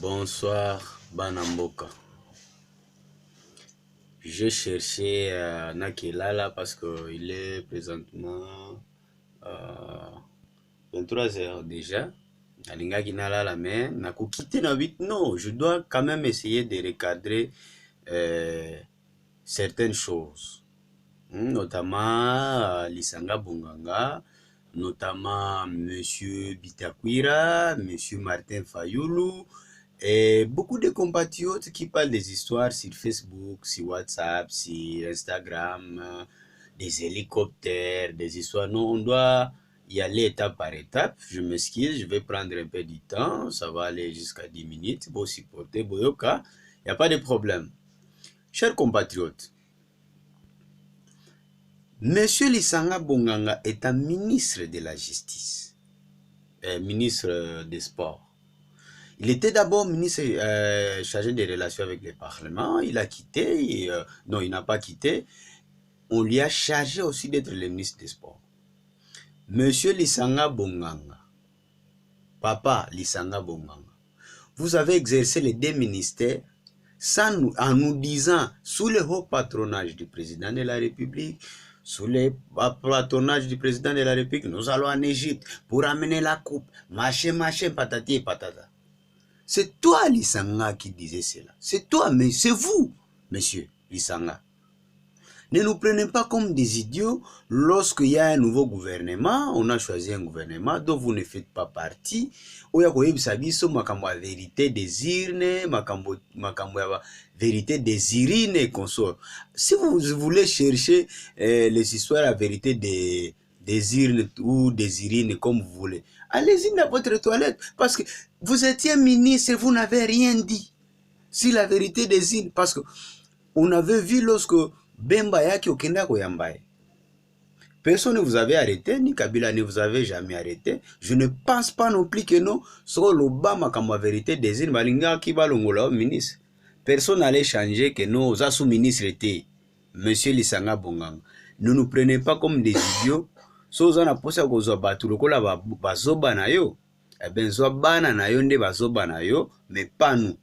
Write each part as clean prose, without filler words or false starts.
Bonsoir, Banamboka. J'ai cherché Nakilala parce qu'il est présentement 23 heures déjà. Nalinga Kinalala, mais Nakukite na 8. Non, je dois quand même essayer de recadrer certaines choses. Notamment Lisanga Bonganga, notamment Monsieur Bitakwira, Monsieur Martin Fayoulou, et beaucoup de compatriotes qui parlent des histoires sur Facebook, sur WhatsApp, sur Instagram, des hélicoptères, des histoires. Non, on doit y aller étape par étape. Je m'excuse, je vais prendre un peu du temps. Ça va aller jusqu'à 10 minutes. Pour supporter Boyoka, il n'y a pas de problème. Chers compatriotes, Monsieur Lisanga Bonganga est un ministre de la Justice, ministre des Sports. Il était d'abord ministre chargé des relations avec le Parlement. Il a quitté, non, il n'a pas quitté. On lui a chargé aussi d'être le ministre des Sports. Monsieur Lisanga Bonganga, Papa Lisanga Bonganga, vous avez exercé les deux ministères en nous disant, sous le haut patronage du président de la République, sous le patronage du président de la République, nous allons en Égypte pour amener la coupe, machin, patati et patata. C'est toi, Lisanga, qui disait cela. C'est toi, mais c'est vous, monsieur Lisanga. Ne nous prenez pas comme des idiots lorsqu'il y a un nouveau gouvernement. On a choisi un gouvernement dont vous ne faites pas partie. Vérité des urnes, vérité des urines et consorts. Si vous voulez chercher les histoires à vérité des urnes ou des urines comme vous voulez, allez-y dans votre toilette parce que vous étiez ministre et vous n'avez rien dit. Si la vérité des urnes, parce que on avait vu lorsque Bemba yaki okenda koyambaye. Personne ne vous avait arrêté, ni Kabila ne vous avait jamais arrêté. Je ne pense pas non plus que non, sur l'Obama comme la vérité des îles, Malinga qui va l'ongola ministre. Personne n'allait changer que non, aux sous-ministres étaient. Monsieur Lisanga Bonganga. Ne nous prenez pas comme des idiots. Soza na posa kozo batu lokola bazoba na yo. Eh ben zo bana na yo nde bazoba na yo, mais pas nous.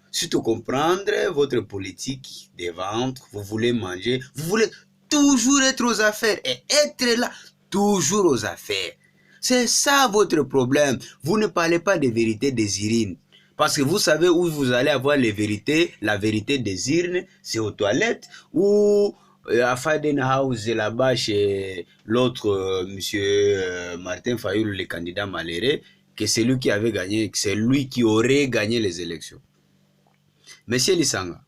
Surtout comprendre votre politique des ventres, vous voulez manger, vous voulez toujours être aux affaires et être là toujours aux affaires. C'est ça votre problème. Vous ne parlez pas des vérités des urines. Parce que vous savez où vous allez avoir les vérités, la vérité des urnes, c'est aux toilettes ou à Faden House là-bas chez l'autre monsieur Martin Fayoulou, le candidat malheureux, que c'est lui qui avait gagné, c'est lui qui aurait gagné les élections. Monsieur Lisanga,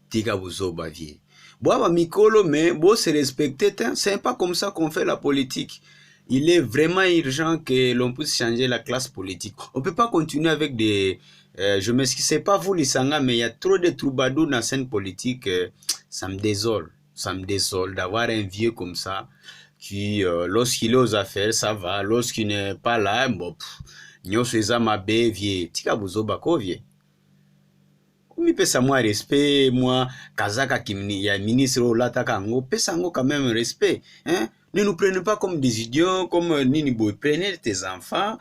tika buzoba vie. Boaba mikolo, mais bon se respecter, c'est pas comme ça qu'on fait la politique. Il est vraiment urgent que l'on puisse changer la classe politique. On peut pas continuer avec des... je m'excuse, c'est pas vous Lisanga, mais il y a trop de troubadours dans la scène politique. Ça me désole. Ça me désole d'avoir un vieux comme ça qui, lorsqu'il est aux affaires, ça va. Lorsqu'il n'est pas là, bon, nyo seza mabe vie. Tika buzoba ko vie. Mi pesa moi respect, moi, Kazaka qui y a ministre Olata Kango, pesa ngo quand même respect, hein. Ne nous prenez pas comme des idiots, comme Nini Boy. Prenez tes enfants,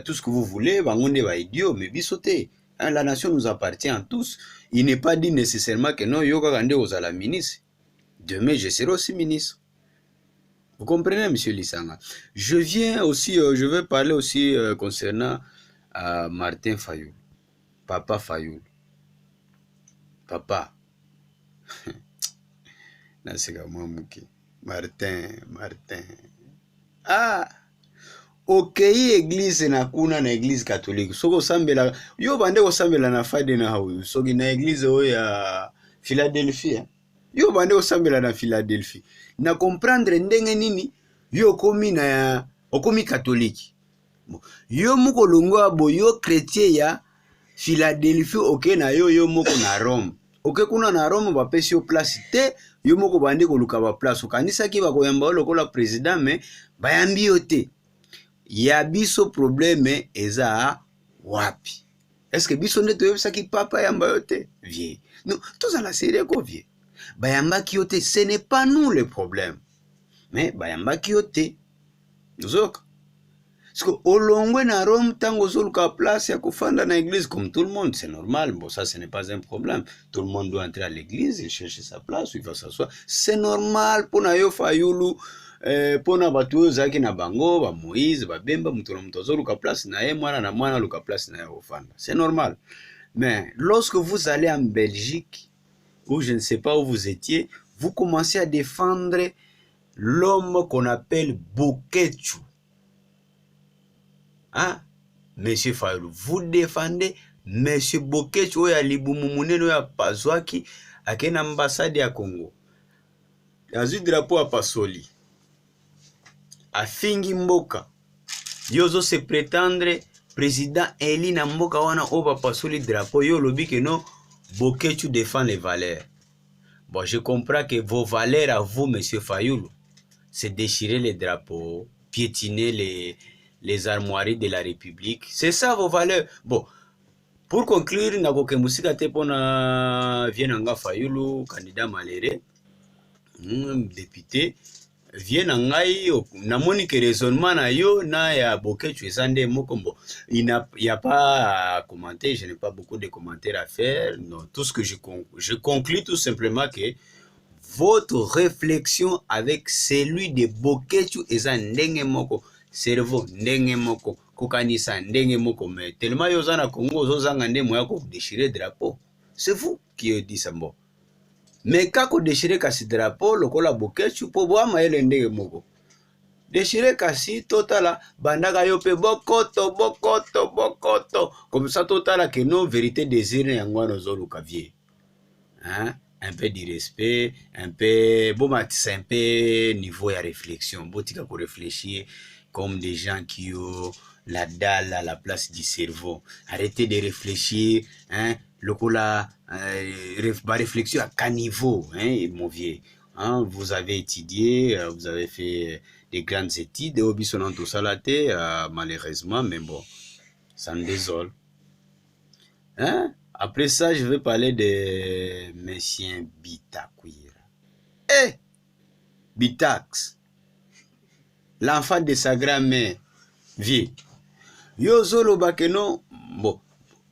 tout ce que vous voulez, bangonde va idiot, mais bisoté. Hein, la nation nous appartient à tous. Il n'est pas dit nécessairement que non, yoga gande aux à la ministre. Demain, je serai aussi ministre. Vous comprenez, monsieur Lisanga? Je viens aussi, je vais parler aussi concernant Martin Fayoul, Papa Fayoul. Papa, nasika mwamuki, Martin. Ah, okei église na kuna na église catholique. Soko sambela, yo bande ko sambela na fade na hawu. Soki na église o ya Philadelphie. Yo bande ko sambela na Philadelphie. Na comprendre ndenge nini yo komi na okomi catholique. Yo muko longwa bo yo chrétien ya Philadelphie oke na yo moko na Rome. Oke kuna na Rome bapesi yo place te, yo moko bandi koluka ba place. Okanisa ki bakoyamba lokola président mais bayambi yo te. Ya biso problème eza wapi? Est-ce que biso nde toyebisa ki papa yamba yo te? Vie. Non, tous à la série ko vie. Bayamba ki yo te, ce n'est pas nous le problème. Mais bayamba ki yo te. Nzoka. Parce que au Longwe na Rome, tango zoluka place ya kufanda na église comme tout le monde, c'est normal. Bon, ça ce n'est pas un problème. Tout le monde doit entrer à l'église, il cherche sa place, il va s'asseoir. C'est normal pour na yo fayulu. Pona batu oyo ozalaki na bango ba Moïse ba Bemba mutu na mutu azoluka place na ye mwana na mwana luka place na ye kofanda. C'est normal. Mais lorsque vous allez en Belgique, ou je ne sais pas où vous étiez, vous commencez à défendre l'homme qu'on appelle Bokechu. Hein? Monsieur Fayulu, vous défendez Monsieur Bokechu oyo alibumu munene oyo apazwaki akena ambassade ya Congo. Azwi drapeau apasoli. Afingi mboka. Yozo se prétendre président Eli na mboka wana oba pasoli drapeau yo lobi que non Bokechu défend les valeurs. Bon, je comprends que vos valeurs à vous, monsieur Fayulu, c'est déchirer les drapeaux, piétiner les armoiries de la République. C'est ça vos valeurs. Bon, pour conclure, nakoke musika te pona Vienanga Fayulu, candidat malheureux, député. Vient ngai namoni que raisonnement na yo na ya Bokechu ezande mokombo. Il y a pas à commenter, je n'ai pas beaucoup de commentaires à faire. Non, tout ce que je conclus tout simplement que votre réflexion avec celui de Bokechu ezande ndenge moko, cerveau ndenge moko, kokanisa ndenge moko, mais tellement yo za na Congo ozanga nde moya ko déchirer drapeau. C'est vous qui dit ça bon. Mais kako déchirer kasi drapeau lokola Bokechu po boama ele ndenge moko. Déchirer kasi totala bandaka yo pe bokoto. Comme ça totala que non vérité désir yango no zoluka vie. Hein? Un peu de respect, un peu bon matisse un peu niveau ya réflexion. Botika ko réfléchir comme des gens qui ont la dalle à la place du cerveau. Arrêtez de réfléchir, hein? Lokola réflexion à caniveau, hein, mon vieux. Hein, vous avez étudié, vous avez fait des grandes études, malheureusement, mais bon, ça me désole. Hein? Après ça, je vais parler de Monsieur Bitakwira. Eh! Bitax, l'enfant de sa grand-mère, vieux. Yo zolo bakeno, bon.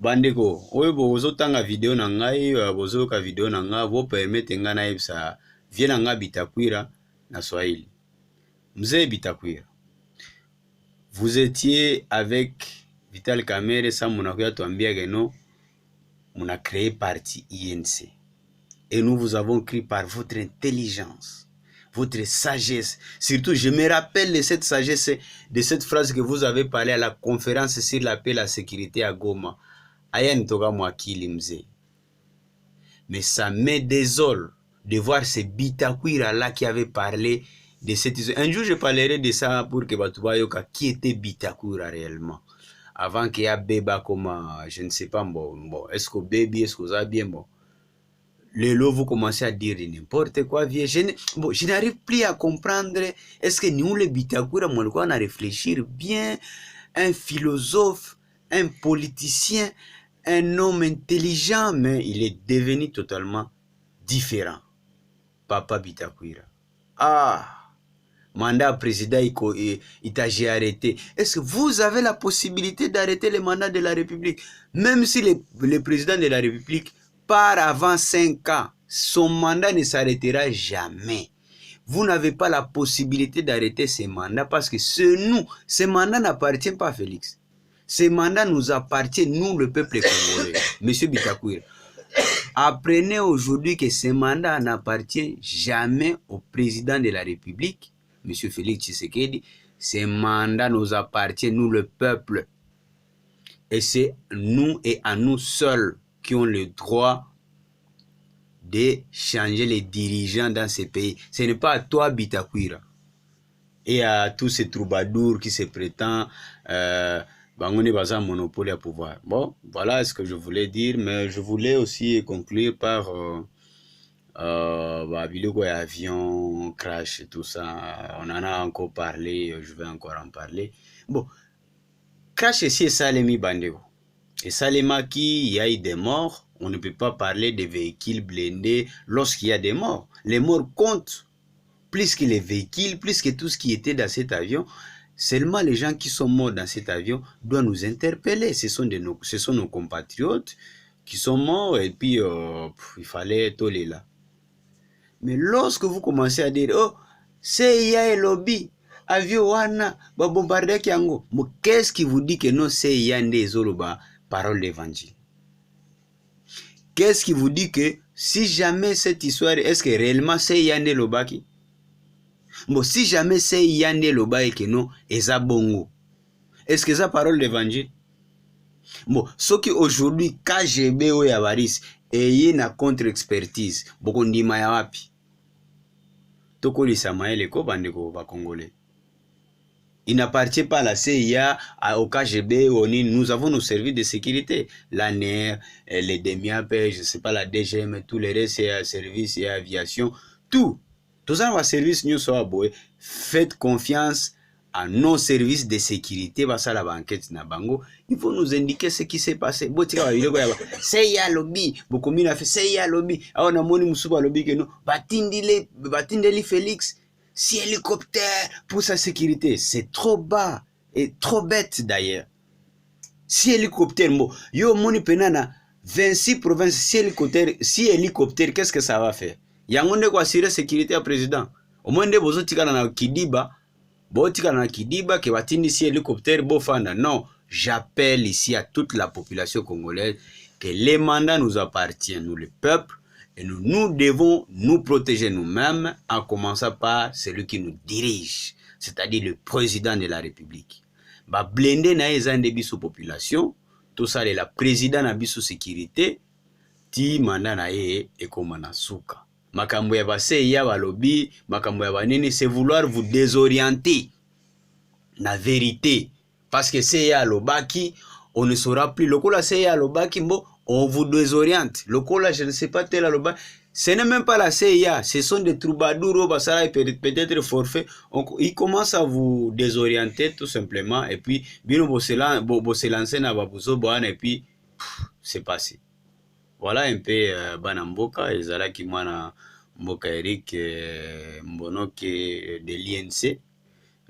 Bandeko, oyo bozotanga video na ngai, bozoka video na nga, bo permettre nga na yebisa vie na nga Bitakwira na Swahili. Mzee Bitakwira, vous étiez avec Vital Kamerhe, ça munakuya tuambia que non, on a créé parti INC. Et nous vous avons cru par votre intelligence, votre sagesse. Surtout, je me rappelle de cette sagesse, de cette phrase que vous avez parlé à la conférence sur la paix et la sécurité à Goma. Ayan toga mwakili mzee. Mais ça me désole de voir ce Bitakwira là qui avait parlé de cette histoire. Un jour je parlerai de ça pour que Batouba yoka qui était Bitakwira réellement. Avant qu'il y ait Beba comme, je ne sais pas, bon, est-ce que baby, est-ce que ça bien, bon. Le lot, vous commencez à dire n'importe quoi, vieux. Je n'arrive plus à comprendre, est-ce que nous, les Bitakwira, on a réfléchir bien, un philosophe, un politicien, un homme intelligent, mais il est devenu totalement différent. Papa Bitakwira. Ah, mandat président, il t'a arrêté. Est-ce que vous avez la possibilité d'arrêter le mandat de la République? Même si le président de la République part avant 5 ans, son mandat ne s'arrêtera jamais. Vous n'avez pas la possibilité d'arrêter ce mandat parce que ce mandat n'appartient pas à Félix. Ce mandat nous appartient, nous, le peuple congolais. Monsieur Bitakwira, apprenez aujourd'hui que ce mandat n'appartient jamais au président de la République, Monsieur Félix Tshisekedi. Ce mandat nous appartient, nous, le peuple. Et c'est nous et à nous seuls qui ont le droit de changer les dirigeants dans ce pays. Ce n'est pas à toi, Bitakwira, et à tous ces troubadours qui se prétendent Bangoni Baza monopole à pouvoir. Bon, voilà ce que je voulais dire, mais je voulais aussi conclure par avion, crash et tout ça. On en a encore parlé, je vais encore en parler. Bon, crash ici et Salemi Bandego. Et Salema qui il y a eu des morts, on ne peut pas parler des véhicules blindés lorsqu'il y a des morts. Les morts comptent plus que les véhicules, plus que tout ce qui était dans cet avion. Seulement les gens qui sont morts dans cet avion doivent nous interpeller. Ce sont nos compatriotes qui sont morts et puis il fallait toller là. Mais lorsque vous commencez à dire, oh, CIA et lobby, avion wana, ba bombarder kiango, mais qu'est-ce qui vous dit que non CIA n'est zoloba parole d'évangile? Qu'est-ce qui vous dit que si jamais cette histoire, est-ce que réellement CIA n'est lobaki? Bon, si jamais CIA n'est lobaki que non, eza bongo. Est-ce que ça parole d'évangile? Bon, ce qui aujourd'hui KGB ou Yavaris et na contre-expertise, beaucoup ndima ya wapi? Toko lisamaele ko bandeko ba congolais. Il n'appartient pas à la CIA, au KGB, nous avons nos services de sécurité, l'ANR, les DEMIAP, je ne sais pas, la DGM, tous les restes, c'est services et aviation, tout. Tout ça va service nous soit boy. Faites confiance à nos services de sécurité, va ça la banquette na bango. Il faut nous indiquer ce qui s'est passé. Botika va vidéo ya CIA lobby, bokomi na fait CIA lobby. Ah on a moni musuba lobby que nous batindeli Félix. Si hélicoptère pour sa sécurité, c'est trop bas et trop bête d'ailleurs. Si hélicoptère, yo moni penana 26 provinces, si hélicoptère, qu'est-ce que ça va faire? Yangonde ko assurer sécurité à président. Au moins de bozo tikana na Kidiba, bo tikana na Kidiba ke batindi si hélicoptère bofanda. Non, j'appelle ici à toute la population congolaise que les mandats nous appartiennent, nous le peuple. Et nous devons nous protéger nous-mêmes en commençant par celui qui nous dirige, c'est-à-dire le président de la République. Ba blende na ezande biso population, tout ça de la président na biso sécurité, ti manda na e ekomana suka. Makambo ya baseya balobi, makambo ya banini, c'est vouloir vous désorienter na vérité. Parce que seya lobaki, on ne saura plus. Lokola seya lobaki mbo, on vous désoriente. Lokola, je ne sais pas, tel aloba. Ce n'est même pas la CIA, ce sont des troubadours, peut-être forfait. Ils commencent à vous désorienter tout simplement. Et puis, bino se lancer na babuzo boana et puis, c'est passé. Voilà un peu Banamboka, et Zala qui m'a Mboka Eric Mbonoke de l'INC.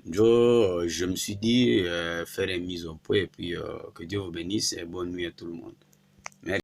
Je me suis dit faire une mise au point et puis que Dieu vous bénisse et bonne nuit à tout le monde.